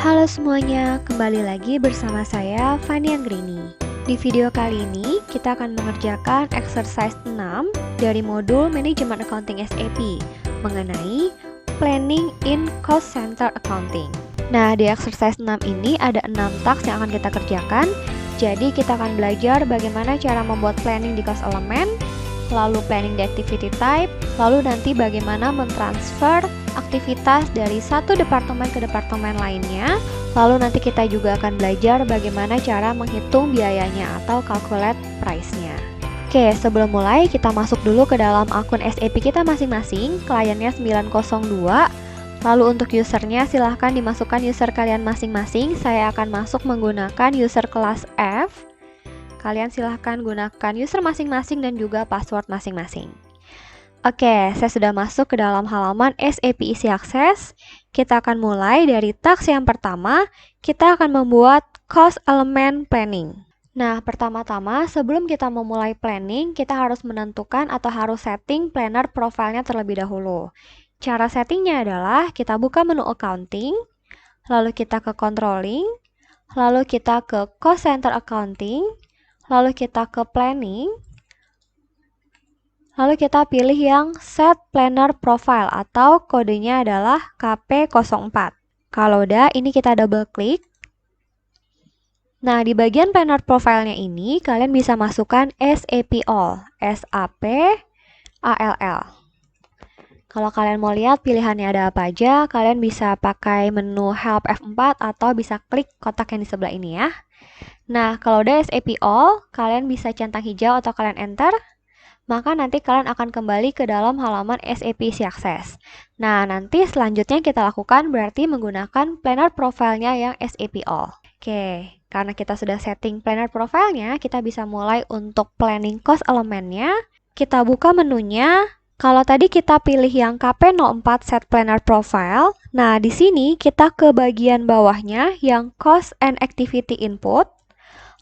Halo semuanya, kembali lagi bersama saya Fanny Anggrini. Di video kali ini kita akan mengerjakan exercise 6 dari modul Manajemen Accounting SAP mengenai Planning in Cost Center Accounting. Nah, di exercise 6 ini ada 6 tasks yang akan kita kerjakan. Jadi kita akan belajar bagaimana cara membuat planning di cost element, lalu planning di activity type, lalu nanti bagaimana mentransfer aktivitas dari satu departemen ke departemen lainnya. Lalu nanti kita juga akan belajar bagaimana cara menghitung biayanya atau calculate price-nya. Oke, sebelum mulai kita masuk dulu ke dalam akun SAP kita masing-masing. Kliennya 902. Lalu untuk usernya silahkan dimasukkan user kalian masing-masing. Saya akan masuk menggunakan user kelas F. Kalian silahkan gunakan user masing-masing dan juga password masing-masing. Oke, saya sudah masuk ke dalam halaman SAP Easy Access. Kita akan mulai dari task yang pertama. Kita akan membuat cost element planning. Nah, pertama-tama sebelum kita memulai planning, kita harus menentukan atau harus setting planner profile-nya terlebih dahulu. Cara settingnya adalah kita buka menu accounting, lalu kita ke controlling, lalu kita ke cost center accounting, lalu kita ke planning, lalu kita pilih yang set planner profile atau kodenya adalah KP04. Kalau udah, ini kita double klik. Nah, di bagian planner profile-nya ini, kalian bisa masukkan SAP All, SAP-ALL. Kalau kalian mau lihat pilihannya ada apa aja, kalian bisa pakai menu Help F4 atau bisa klik kotak yang di sebelah ini ya. Nah, kalau udah SAP All, kalian bisa centang hijau atau kalian enter. Maka nanti kalian akan kembali ke dalam halaman SAP Easy Access. Nah, nanti selanjutnya kita lakukan berarti menggunakan planner profile-nya yang SAP All. Oke, karena kita sudah setting planner profile-nya, kita bisa mulai untuk planning cost elemen-nya. Kita buka menunya. Kalau tadi kita pilih yang KP04 Set Planner Profile, nah di sini kita ke bagian bawahnya yang Cost and Activity Input,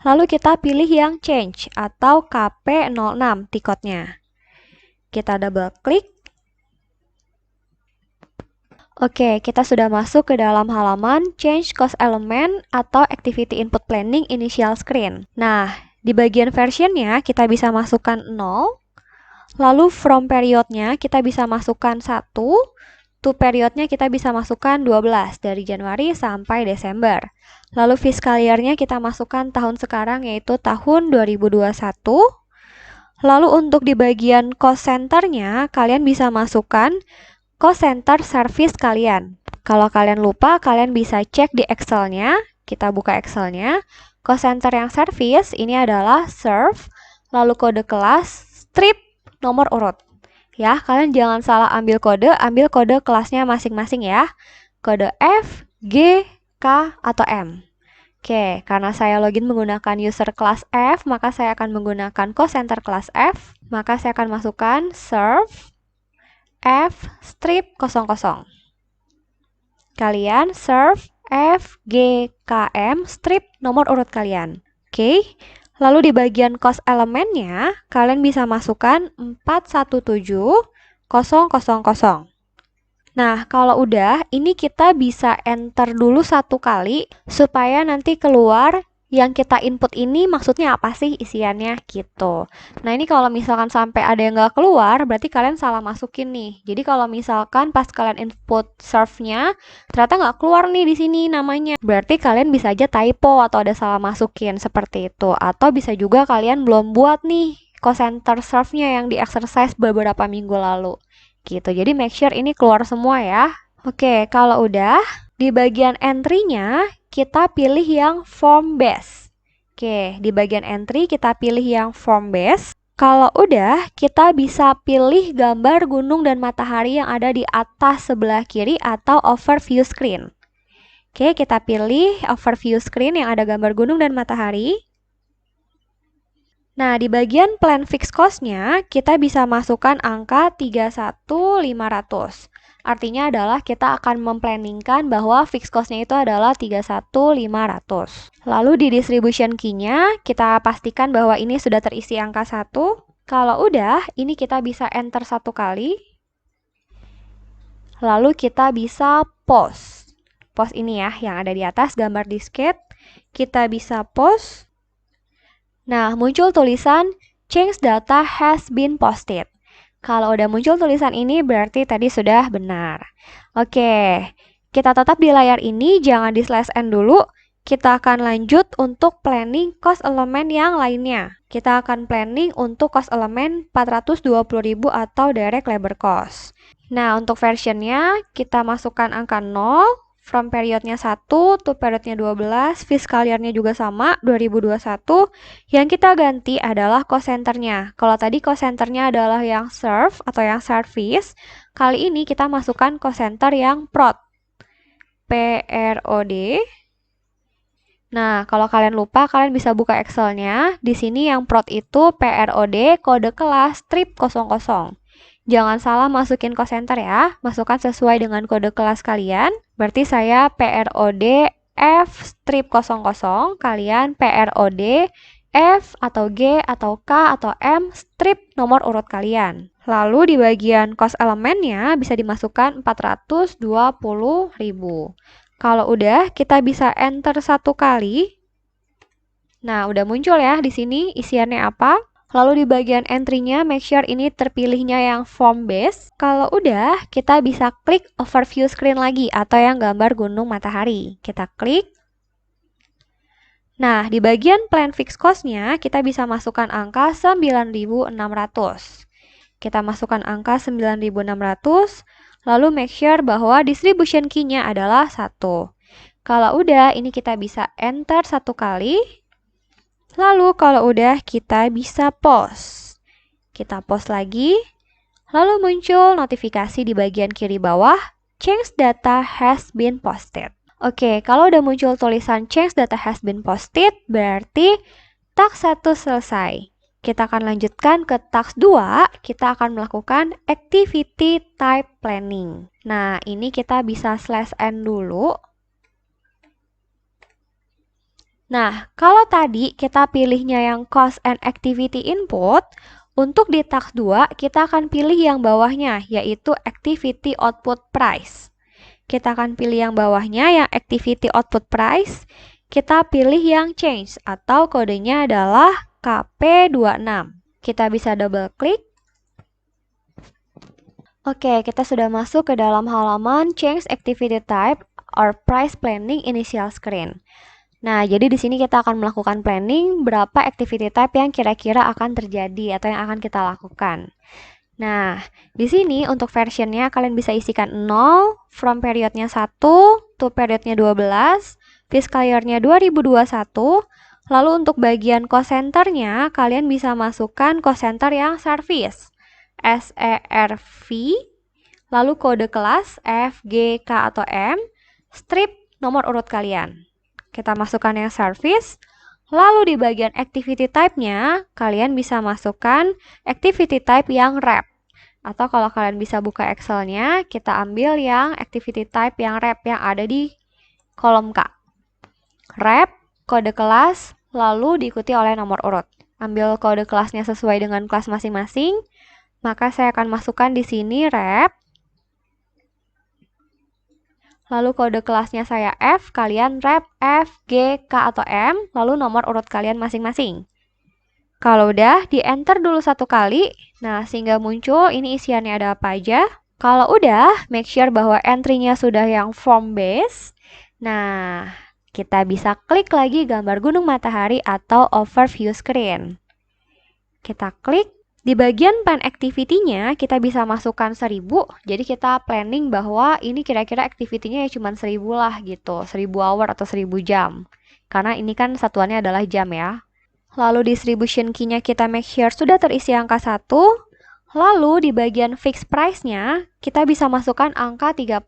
lalu kita pilih yang Change atau KP06 tiketnya. Kita double klik. Oke, kita sudah masuk ke dalam halaman Change Cost Element atau Activity Input Planning Initial Screen. Nah, di bagian versionnya kita bisa masukkan 0. Lalu from periodnya kita bisa masukkan 1, to periodnya kita bisa masukkan 12, dari Januari sampai Desember. Lalu fiscal year-nya kita masukkan tahun sekarang yaitu tahun 2021. Lalu untuk di bagian cost center-nya, kalian bisa masukkan cost center service kalian. Kalau kalian lupa, kalian bisa cek di Excel-nya. Kita buka Excel-nya. Cost center yang service ini adalah serve, lalu kode kelas, strip, nomor urut. Ya, kalian jangan salah ambil kode kelasnya masing-masing ya. Kode F, G, K, atau M. Oke, karena saya login menggunakan user kelas F, maka saya akan menggunakan cost center kelas F. Maka saya akan masukkan serve F strip 00. Kalian serve F, G, K, M strip nomor urut kalian. Oke. Lalu di bagian cost elemennya, kalian bisa masukkan 417,000. Nah, kalau udah, ini kita bisa enter dulu satu kali, supaya nanti keluar yang kita input ini maksudnya apa sih isiannya gitu. Nah, ini kalau misalkan sampai ada yang nggak keluar, berarti kalian salah masukin nih. Jadi kalau misalkan pas kalian input serve-nya, ternyata nggak keluar nih di sini namanya. Berarti kalian bisa aja typo atau ada salah masukin seperti itu. Atau bisa juga kalian belum buat nih cost center serve-nya yang di exercise beberapa minggu lalu. Gitu. Jadi make sure ini keluar semua ya. Oke, kalau udah, di bagian entry-nya, kita pilih yang form base. Oke, di bagian entry kita pilih yang form base. Kalau udah, kita bisa pilih gambar gunung dan matahari yang ada di atas sebelah kiri atau overview screen. Oke, kita pilih overview screen yang ada gambar gunung dan matahari. Nah, di bagian plan fixed cost-nya, kita bisa masukkan angka 31.500. Artinya adalah kita akan memplanningkan bahwa fixed cost-nya itu adalah 31.500. Lalu di distribution key-nya, kita pastikan bahwa ini sudah terisi angka 1. Kalau udah, ini kita bisa enter satu kali. Lalu kita bisa pause. post ini ya, yang ada di atas gambar diskette. Kita bisa post. Nah, muncul tulisan change data has been posted. Kalau udah muncul tulisan ini berarti tadi sudah benar. Oke, kita tetap di layar ini, jangan di slash n dulu. Kita akan lanjut untuk planning cost element yang lainnya. Kita akan planning untuk cost element 420.000 atau direct labor cost. Nah, untuk versionnya kita masukkan angka 0, from periodnya 1 to periodnya 12, fiscal year-nya juga sama, 2021. Yang kita ganti adalah cost center-nya. Kalau tadi cost center-nya adalah yang serve atau yang service, kali ini kita masukkan cost center yang prod. PROD. Nah, kalau kalian lupa, kalian bisa buka Excel-nya. Di sini yang prod itu PROD kode kelas strip 00. Jangan salah masukin cost center ya. Masukkan sesuai dengan kode kelas kalian. Berarti saya PROD F strip 00, kalian PROD F atau G atau K atau M strip nomor urut kalian. Lalu di bagian cost elemennya bisa dimasukkan 420.000. Kalau udah, kita bisa enter satu kali. Nah, udah muncul ya di sini isiannya apa. Lalu di bagian entry-nya, make sure ini terpilihnya yang form base. Kalau udah, kita bisa klik overview screen lagi atau yang gambar gunung matahari. Kita klik. Nah, di bagian plan fixed cost-nya, kita bisa masukkan angka 9.600. Kita masukkan angka 9.600. Lalu make sure bahwa distribution key-nya adalah 1. Kalau udah, ini kita bisa enter satu kali. Lalu kalau udah, kita bisa post. Kita post lagi. Lalu muncul notifikasi di bagian kiri bawah, change data has been posted. Oke, kalau udah muncul tulisan change data has been posted, berarti task 1 selesai. Kita akan lanjutkan ke task 2, kita akan melakukan activity type planning. Nah, ini kita bisa slash n dulu. Nah, kalau tadi kita pilihnya yang cost and activity input, untuk di task 2 kita akan pilih yang bawahnya, yaitu activity output price. Kita akan pilih yang bawahnya, yang activity output price. Kita pilih yang change atau kodenya adalah KP26. Kita bisa double klik. Oke, kita sudah masuk ke dalam halaman Change Activity Type or Price Planning Initial Screen. Nah, jadi di sini kita akan melakukan planning berapa activity type yang kira-kira akan terjadi atau yang akan kita lakukan. Nah, di sini untuk versionnya kalian bisa isikan 0, from periodnya 1 to periodnya 12, fiscal year-nya 2021. Lalu untuk bagian cost center-nya, kalian bisa masukkan cost center yang service, SERV, lalu kode kelas F, G, K, atau M, strip nomor urut kalian. Kita masukkan yang service, lalu di bagian activity type-nya, kalian bisa masukkan activity type yang wrap. Atau kalau kalian bisa buka Excel-nya, kita ambil yang activity type yang wrap yang ada di kolom K. Wrap, kode kelas, lalu diikuti oleh nomor urut. Ambil kode kelasnya sesuai dengan kelas masing-masing. Maka saya akan masukkan di sini wrap. Lalu kode kelasnya saya F, kalian wrap F, G, K, atau M, lalu nomor urut kalian masing-masing. Kalau udah, di enter dulu satu kali. Nah, sehingga muncul ini isiannya ada apa aja. Kalau udah, make sure bahwa entry-nya sudah yang form base. Nah, kita bisa klik lagi gambar gunung matahari atau overview screen. Kita klik. Di bagian plan activity-nya, kita bisa masukkan 1000. Jadi kita planning bahwa ini kira-kira activity-nya ya cuma 1000 lah gitu. 1000 hour atau 1000 jam. Karena ini kan satuannya adalah jam ya. Lalu distribution key-nya kita make sure sudah terisi angka 1. Lalu di bagian fixed price-nya, kita bisa masukkan angka 30.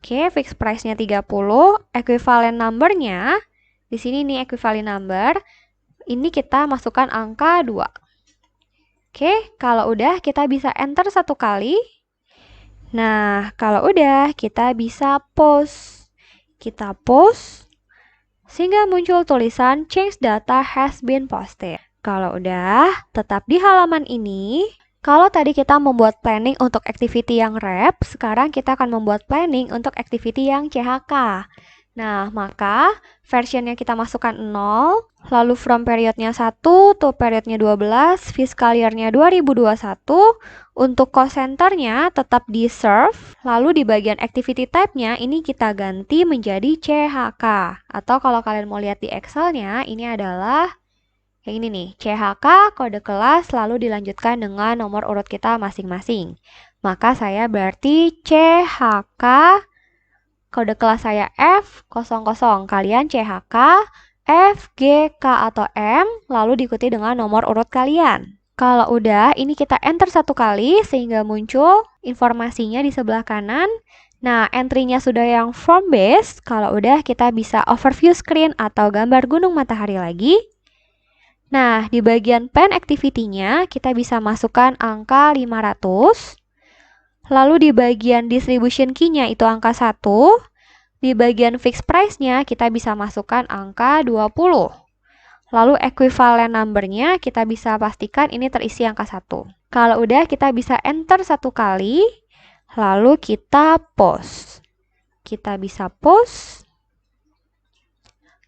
Oke, fixed price-nya 30. Equivalent number-nya, di sini nih equivalent number. Ini kita masukkan angka 2. Oke, kalau udah kita bisa enter satu kali. Nah, kalau udah kita bisa post. Kita post sehingga muncul tulisan change data has been posted. Kalau udah, tetap di halaman ini. Kalau tadi kita membuat planning untuk activity yang rep, sekarang kita akan membuat planning untuk activity yang CHK. Nah, maka versionnya kita masukkan 0, lalu from periodnya 1 to periodnya 12, fiscal year-nya 2021, untuk cost center-nya tetap di serve, lalu di bagian activity type-nya ini kita ganti menjadi CHK. Atau kalau kalian mau lihat di Excel-nya, ini adalah yang ini nih, CHK, kode kelas, lalu dilanjutkan dengan nomor urut kita masing-masing. Maka saya berarti CHK, kode kelas saya F00, kalian CHK, F, G, K, atau M, lalu diikuti dengan nomor urut kalian. Kalau udah, ini kita enter satu kali sehingga muncul informasinya di sebelah kanan. Nah, entry-nya sudah yang form base. Kalau udah, kita bisa overview screen atau gambar gunung matahari lagi. Nah, di bagian pen activity-nya, kita bisa masukkan angka 500. Lalu di bagian distribution key-nya itu angka 1. Di bagian fixed price-nya, kita bisa masukkan angka 20. Lalu equivalent number-nya, kita bisa pastikan ini terisi angka 1. Kalau udah, kita bisa enter satu kali. Lalu kita post. Kita bisa post.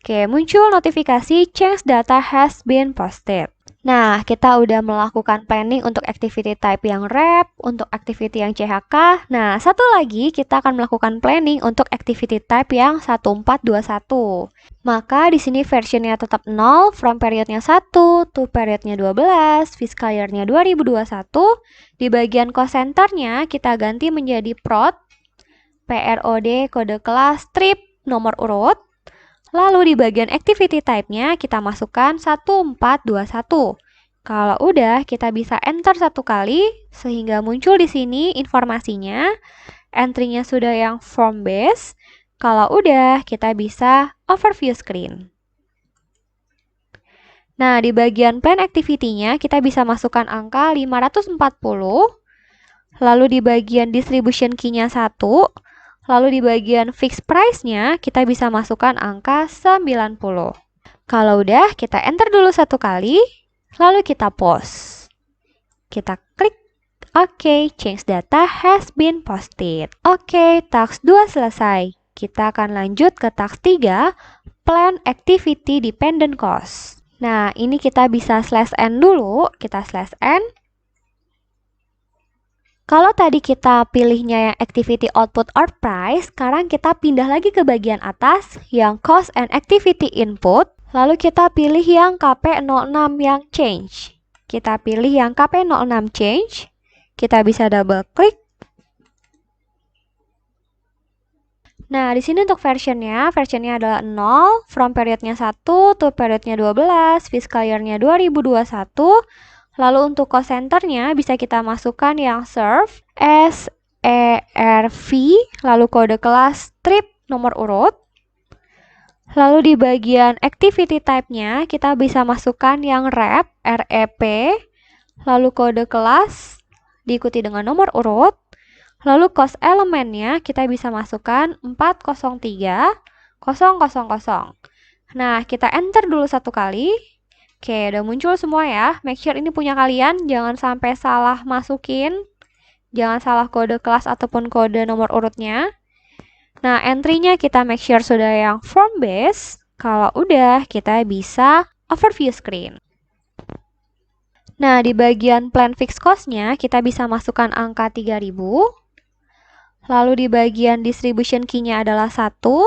Oke, muncul notifikasi change data has been posted. Nah, kita udah melakukan planning untuk activity type yang rep, untuk activity yang CHK. Nah, satu lagi kita akan melakukan planning untuk activity type yang 1421. Maka di sini versionnya tetap 0, from periodnya 1 to periodnya 12, fiscal year-nya 2021. Di bagian cost center-nya kita ganti menjadi prod, PROD, kode kelas, strip, nomor urut. Lalu di bagian activity type-nya kita masukkan 1421. Kalau udah, kita bisa enter satu kali sehingga muncul di sini informasinya. Entry-nya sudah yang form base. Kalau udah, kita bisa overview screen. Nah, di bagian plan activity-nya kita bisa masukkan angka 540. Lalu di bagian distribution key-nya 1. Lalu di bagian fixed price-nya, kita bisa masukkan angka 90. Kalau udah, kita enter dulu satu kali, lalu kita post. Kita klik, oke, change data has been posted. Oke, task 2 selesai. Kita akan lanjut ke task 3, plan activity dependent cost. Nah, ini kita bisa /n dulu, kita /n. Kalau tadi kita pilihnya yang activity output or price, sekarang kita pindah lagi ke bagian atas yang cost and activity input. Lalu kita pilih yang KP06 yang change. Kita pilih yang KP06 change. Kita bisa double klik. Nah, di sini untuk versionnya adalah 0, from periodnya 1 to periodnya 12, fiscal year-nya 2021. Lalu untuk cost center-nya bisa kita masukkan yang serve, SERV, lalu kode kelas, strip, nomor urut. Lalu di bagian activity type-nya kita bisa masukkan yang rep, REP, lalu kode kelas, diikuti dengan nomor urut. Lalu cost elemennya kita bisa masukkan 403 000. Nah, kita enter dulu satu kali. Oke, udah muncul semua ya. Make sure ini punya kalian, jangan sampai salah masukin. Jangan salah kode kelas ataupun kode nomor urutnya. Nah, entry-nya kita make sure sudah yang form base. Kalau udah, kita bisa overview screen. Nah, di bagian plan fixed cost-nya, kita bisa masukkan angka 3000. Lalu di bagian distribution key-nya adalah 1.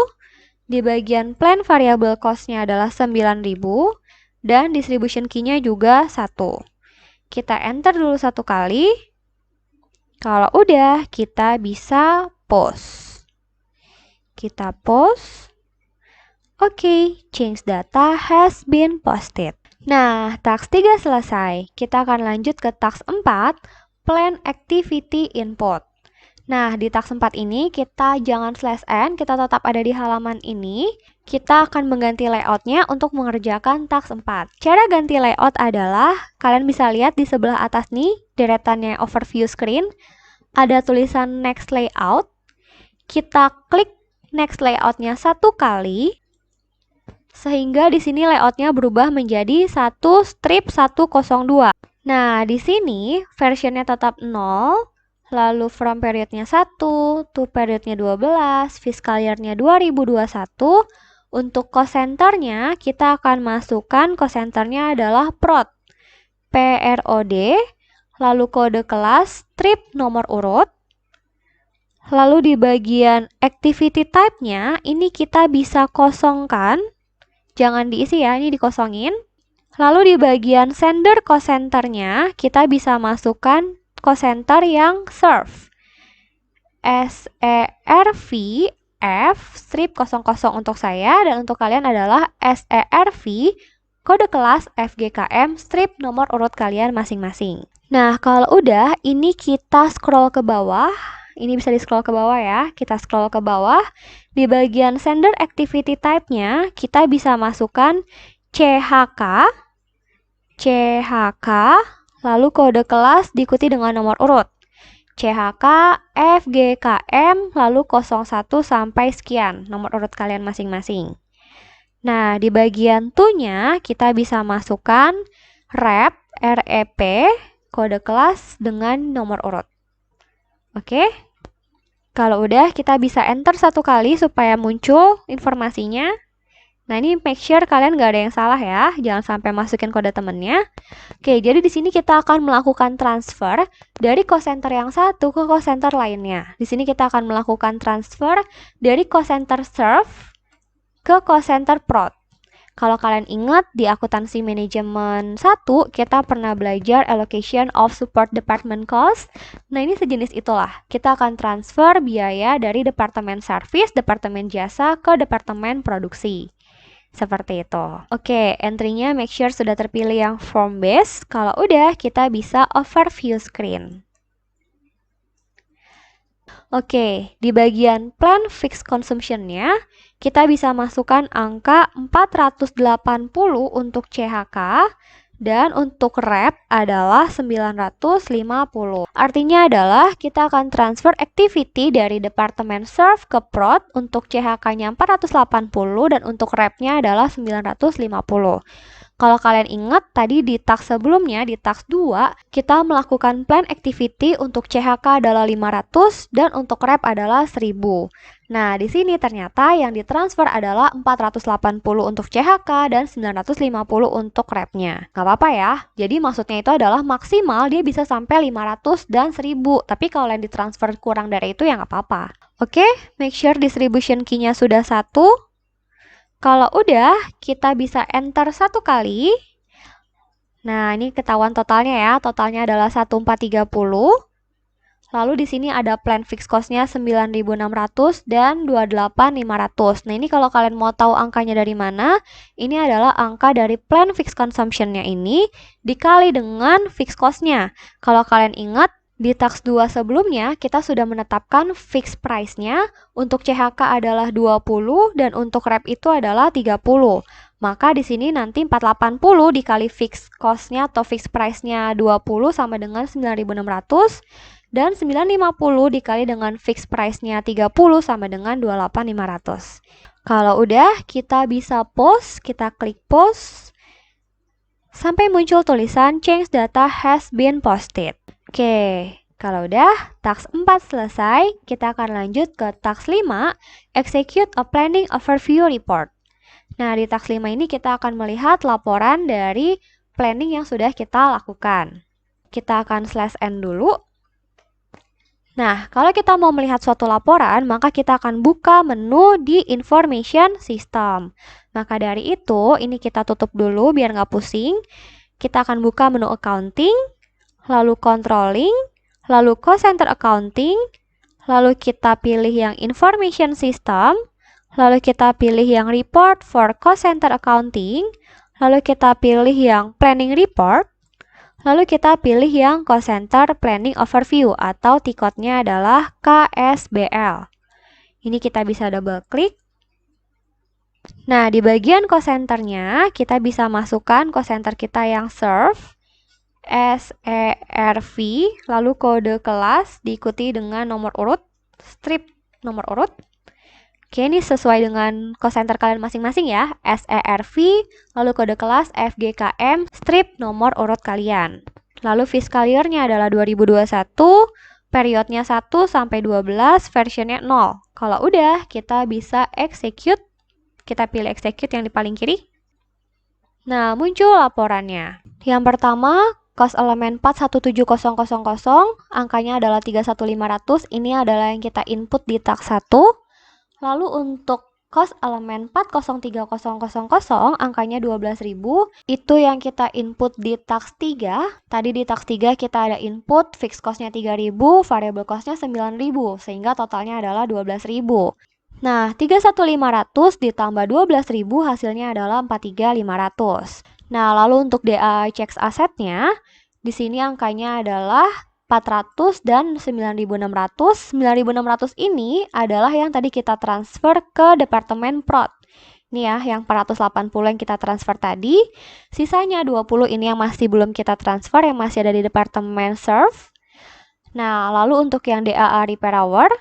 Di bagian plan variable cost-nya adalah 9000. Dan distribution key-nya juga 1. Kita enter dulu satu kali. Kalau udah, kita bisa post. Kita post. Oke, change data has been posted. Nah, task 3 selesai. Kita akan lanjut ke task 4, plan activity input. Nah, di task 4 ini kita jangan /n, kita tetap ada di halaman ini. Kita akan mengganti layoutnya untuk mengerjakan task 4. Cara ganti layout adalah, kalian bisa lihat di sebelah atas nih, deretannya overview screen, ada tulisan next layout. Kita klik next layoutnya satu kali, sehingga di sini layoutnya berubah menjadi 1 strip 102. Nah, di sini versionnya tetap 0, lalu from periodnya 1, to periodnya 12, fiscal year-nya 2021. Untuk cost centernya, kita akan masukkan cost centernya adalah prod, PROD, lalu kode kelas, strip nomor urut. Lalu di bagian activity type-nya, ini kita bisa kosongkan. Jangan diisi ya, ini dikosongin. Lalu di bagian sender cost center-nya, kita bisa masukkan cost center yang serve. SERV F strip 00 untuk saya, dan untuk kalian adalah SERV kode kelas FGKM strip nomor urut kalian masing-masing. Nah, kalau udah, ini kita scroll ke bawah. Ini bisa di-scroll ke bawah ya. Kita scroll ke bawah. Di bagian sender activity type-nya, kita bisa masukkan CHK, lalu kode kelas diikuti dengan nomor urut. CHK, FGKM, lalu 01 sampai sekian, nomor urut kalian masing-masing. Nah, di bagian to-nya, kita bisa masukkan REP, kode kelas dengan nomor urut. Oke? Kalau udah, kita bisa enter satu kali supaya muncul informasinya. Nah, ini make sure kalian nggak ada yang salah ya. Jangan sampai masukin kode temennya. Oke, jadi di sini kita akan melakukan transfer dari cost center yang satu ke cost center lainnya. Di sini kita akan melakukan transfer dari cost center serve ke cost center prod. Kalau kalian ingat, di akuntansi manajemen 1, kita pernah belajar allocation of support department cost. Nah, ini sejenis itulah. Kita akan transfer biaya dari departemen service, departemen jasa, ke departemen produksi. Seperti itu. Oke, entry-nya make sure sudah terpilih yang form base. Kalau udah, kita bisa overview screen. Oke, di bagian plan fixed consumption-nya, kita bisa masukkan angka 480 untuk CHK, dan untuk REP adalah 950. Artinya adalah kita akan transfer activity dari departemen serve ke prod. Untuk CHK-nya 480 dan untuk REP-nya adalah 950. Kalau kalian ingat tadi di task sebelumnya, di task 2, kita melakukan plan activity untuk CHK adalah 500 dan untuk REP adalah 1000. Nah, di sini ternyata yang ditransfer adalah 480 untuk CHK dan 950 untuk REP-nya. Nggak apa-apa ya. Jadi maksudnya itu adalah maksimal dia bisa sampai 500 dan 1000. Tapi kalau yang ditransfer kurang dari itu ya nggak apa-apa. Oke, make sure distribution key-nya sudah 1. Kalau udah, kita bisa enter satu kali. Nah, ini ketahuan totalnya ya. Totalnya adalah 1430. Lalu di sini ada plan fixed cost-nya 9.600 dan 28.500. Nah, ini kalau kalian mau tahu angkanya dari mana, ini adalah angka dari plan fixed consumption-nya ini dikali dengan fixed cost-nya. Kalau kalian ingat, di tax 2 sebelumnya, kita sudah menetapkan fixed price-nya. Untuk CHK adalah 20 dan untuk REP itu adalah 30. Maka di sini nanti 480 dikali fixed cost-nya atau fixed price-nya 20 sama dengan 9.600. Dan 950 dikali dengan fixed price-nya 30 sama dengan 28.500. Kalau udah, kita bisa post, kita klik post, sampai muncul tulisan change data has been posted. Oke, kalau udah, task 4 selesai, kita akan lanjut ke task 5, execute a planning overview report. Nah, di task 5 ini kita akan melihat laporan dari planning yang sudah kita lakukan. Kita akan /n dulu. Nah, kalau kita mau melihat suatu laporan, maka kita akan buka menu di Information System. Maka dari itu, ini kita tutup dulu biar nggak pusing. Kita akan buka menu Accounting, lalu Controlling, lalu Cost Center Accounting, lalu kita pilih yang Information System, lalu kita pilih yang Report for Cost Center Accounting, lalu kita pilih yang Planning Report, lalu kita pilih yang Cost Center Planning Overview atau tiketnya adalah KSBL. Ini kita bisa double klik. Nah, di bagian Cost Center-nya kita bisa masukkan Cost Center kita yang serve, SERV, lalu kode kelas diikuti dengan nomor urut, strip nomor urut. Oke, ini sesuai dengan cost center kalian masing-masing ya. SERV, lalu kode kelas FGKM, strip nomor urut kalian. Lalu fiscal year-nya adalah 2021, periodnya 1 sampai 12, versionnya 0. Kalau udah, kita bisa execute. Kita pilih execute yang di paling kiri. Nah, muncul laporannya. Yang pertama, cost elemen 417000, angkanya adalah 31500. Ini adalah yang kita input di task 1. Lalu untuk cost elemen 403000, angkanya 12.000, itu yang kita input di task 3. Tadi di task 3 kita ada input fixed cost-nya 3.000, variable cost-nya 9.000, sehingga totalnya adalah 12.000. Nah, 31500 ditambah 12.000 hasilnya adalah 43500. Nah, lalu untuk DA checks asetnya, di sini angkanya adalah 400 dan 9.600. 9.600 ini adalah yang tadi kita transfer ke Departemen Prod. Ini ya, yang 480 yang kita transfer tadi. Sisanya 20 ini yang masih belum kita transfer, yang masih ada di Departemen Serve. Nah, lalu untuk yang DAA Repair Hour,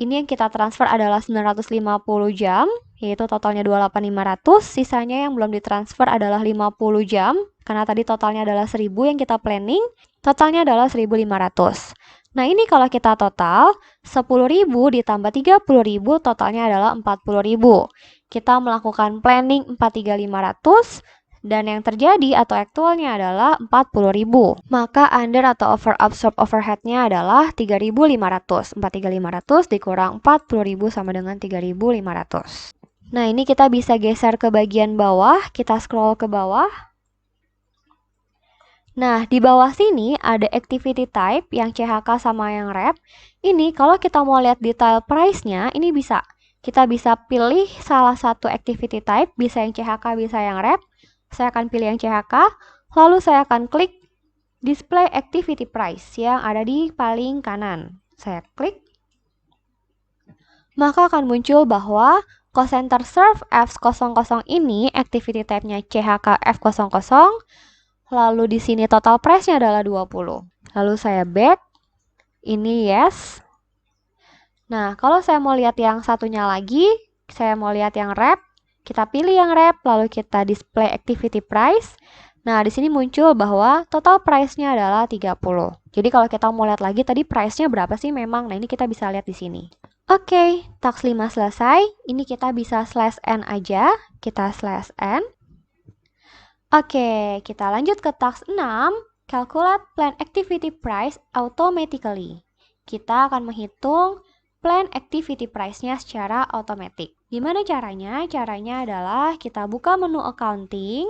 ini yang kita transfer adalah 950 jam, yaitu totalnya 28.500. Sisanya yang belum ditransfer adalah 50 jam, karena tadi totalnya adalah 1000 yang kita planning. Totalnya adalah 1.500. Nah, ini kalau kita total, 10.000 ditambah 30.000, totalnya adalah 40.000. Kita melakukan planning 43.500, dan yang terjadi atau aktualnya adalah 40.000. Maka under atau over absorb overhead-nya adalah 3.500. 43.500 dikurang 40.000 sama dengan 3.500. Nah, ini kita bisa geser ke bagian bawah, kita scroll ke bawah. Nah, di bawah sini ada activity type yang CHK sama yang rep. Ini kalau kita mau lihat detail price-nya, ini bisa. Kita bisa pilih salah satu activity type, bisa yang CHK, bisa yang rep. Saya akan pilih yang CHK, lalu saya akan klik display activity price yang ada di paling kanan. Saya klik. Maka akan muncul bahwa cost center serve F00 ini activity type-nya CHK F00. Lalu di sini total price-nya adalah 20. Lalu saya back. Ini yes. Nah, kalau saya mau lihat yang satunya lagi, saya mau lihat yang rep, kita pilih yang rep, lalu kita display activity price. Nah, di sini muncul bahwa total price-nya adalah 30. Jadi kalau kita mau lihat lagi tadi price-nya berapa sih memang? Nah, ini kita bisa lihat di sini. Oke, task 5 selesai. Ini kita bisa /n aja. Kita /n. Oke, kita lanjut ke task 6, calculate plan activity price automatically. Kita akan menghitung plan activity price-nya secara otomatis. Gimana caranya? Caranya adalah kita buka menu accounting,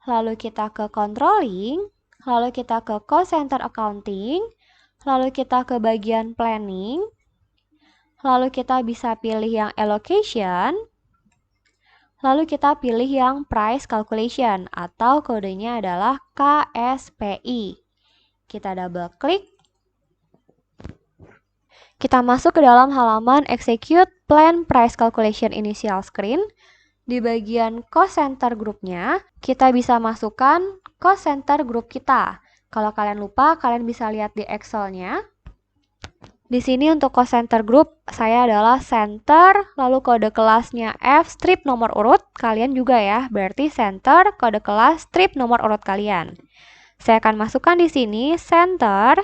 lalu kita ke controlling, lalu kita ke cost center accounting, lalu kita ke bagian planning, lalu kita bisa pilih yang allocation, lalu kita pilih yang price calculation atau kodenya adalah KSPI. Kita double klik. Kita masuk ke dalam halaman execute plan price calculation initial screen. Di bagian cost center grupnya, kita bisa masukkan cost center grup kita. Kalau kalian lupa, kalian bisa lihat di Excel-nya. Di sini untuk cost center group, saya adalah center, lalu kode kelasnya F strip nomor urut, kalian juga ya, berarti center, kode kelas, strip nomor urut kalian. Saya akan masukkan di sini center,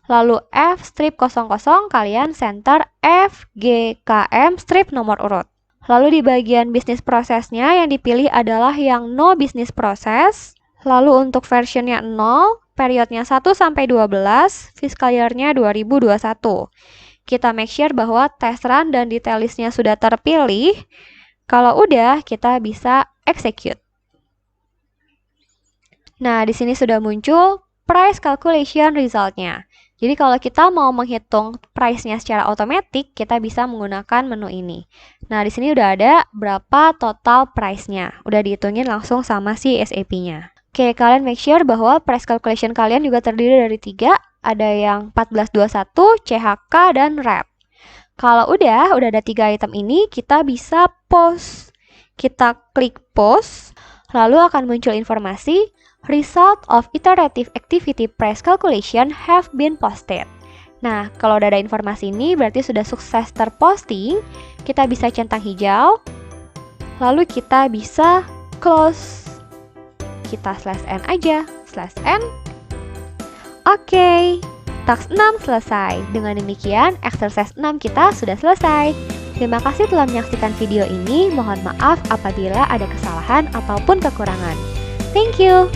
lalu F strip 00, kalian center FGKM strip nomor urut. Lalu di bagian bisnis prosesnya yang dipilih adalah yang no business process, lalu untuk versionnya 0, periodnya 1 sampai 12, fiscal year-nya 2021. Kita make sure bahwa test run dan detail list-nya sudah terpilih. Kalau udah, kita bisa execute. Nah, di sini sudah muncul price calculation result-nya. Jadi kalau kita mau menghitung price-nya secara otomatis, kita bisa menggunakan menu ini. Nah, di sini udah ada berapa total price-nya. Udah dihitungin langsung sama si SAP-nya. Oke, kalian make sure bahwa price calculation kalian juga terdiri dari 3. Ada yang 1421, CHK, dan rep. Kalau udah ada 3 item ini, kita bisa post. Kita klik post, lalu akan muncul informasi, result of iterative activity price calculation have been posted. Nah, kalau udah ada informasi ini, berarti sudah sukses terposting. Kita bisa centang hijau, lalu kita bisa close. Kita /n aja, /n, Oke, task 6 selesai. Dengan demikian, exercise 6 kita sudah selesai. Terima kasih telah menyaksikan video ini. Mohon maaf apabila ada kesalahan ataupun kekurangan. Thank you.